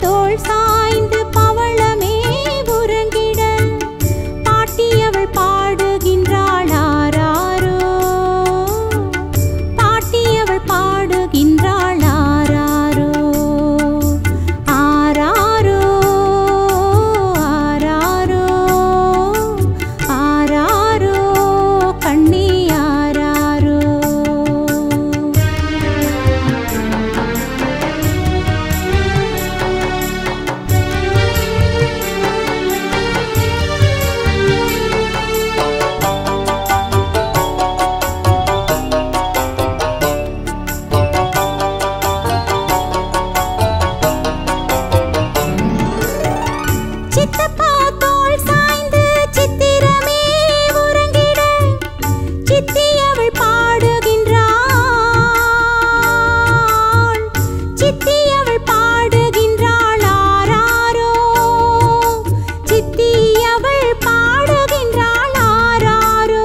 தோள் சாய்ந்து பவளமே உறங்கிட பாட்டியவள் பாடுகின்றாள் ஆராரோ பாட்டியவள் பாடுகின்றாள் ஆராரோ ஆராரோ ஆராரோ ஆராரோ கண்ணே ஆராரோ சித்தப்பா தோள் சாய்ந்து சித்திரமே உறங்கிட சித்தியவள் பாடுகின்றாள் சித்தியவள் பாடுகின்றாள் ஆராரோ சித்தியவள் பாடுகின்றாள் ஆராரோ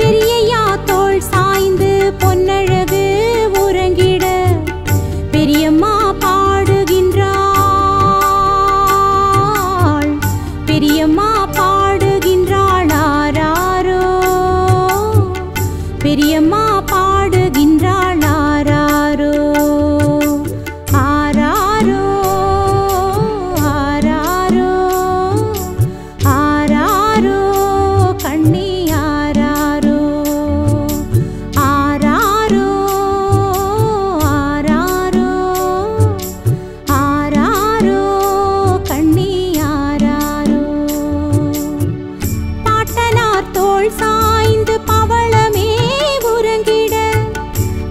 பெரியய்யா தோள் சாய்ந்து பொன்னழகு உறங்கிட பெரியம்மா பாடுகின்றாள் பெரியம்மா பாடுகின்றாள் ஆராரோ பெரியம்மா பாடுகின்றாள் ஆராரோ ஆராரோ ஆராரோ ஆராரோ கண்ணே ஆராரோ ஆராரோ ஆராரோ ஆராரோ கண்ணே ஆராரோ பாட்டனார் தோள் சாய்ந்து பவளமே உறங்கிட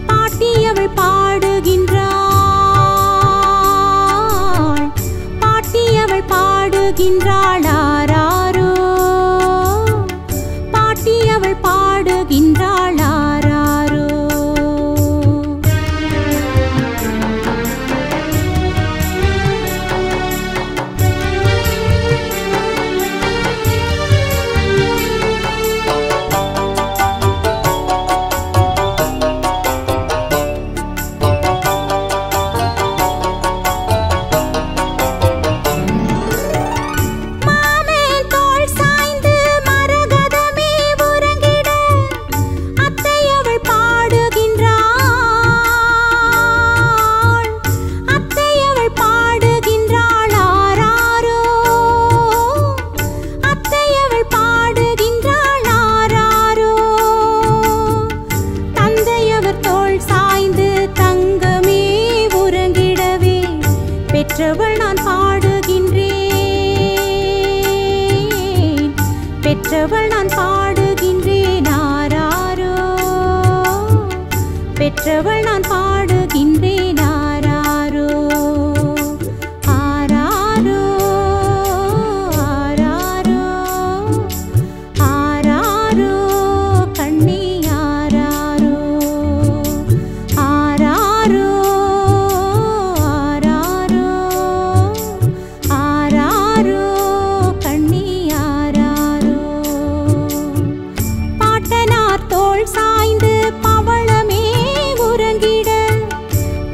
பாட்டியவள் பாடுகின்றாள் பாட்டியவள் பாடுகின்றாள் ஆராரோ பாட்டியவள் பாடுகின்றாள் ஆராரோ மாமன் தோள் சாய்ந்து மரகதமே உறங்கிட அத்தையவள் பாடுகின்றாள் அத்தையவள் பாடுகின்றாள் ஆராரோ அத்தையவள் பாடுகின்றாள் ஆராரோ தந்தையவர் தோள் சாய்ந்து தங்கமே உறங்கிடவே பெற்றவள் நான் பாடுகின்றேன் பெற்றவள் நான் பாடுகின்றேன் ஆராரோ பெற்றவள் நான் பாடுகின்றேன் ஆராரோ ஆராரோ ஆராரோ ஆராரோ கண்ணே ஆராரோ ஆராரோ ஆராரோ ஆராரோ கண்ணே ஆராரோ பாட்டனார் தோள் சாய்ந்து பவளமே உறங்கிட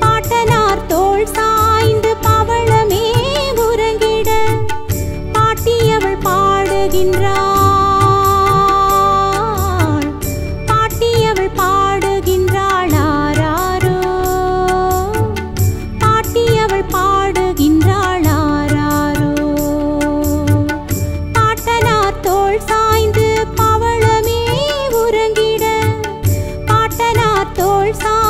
பாட்டனார் தோள் சாய்ந்து பவளமே உறங்கிட பாட்டியவள் பாடுகின்றாள் பாட்டியவள் பாடுகின்றாள் ஆராரோ பாட்டியவள் பாடுகின்றாள் ஆராரோ பாட்டனார் தோள் சாய்ந்து பவளமே உறங்கிட பாட்டனார் தோள் சாய்ந்து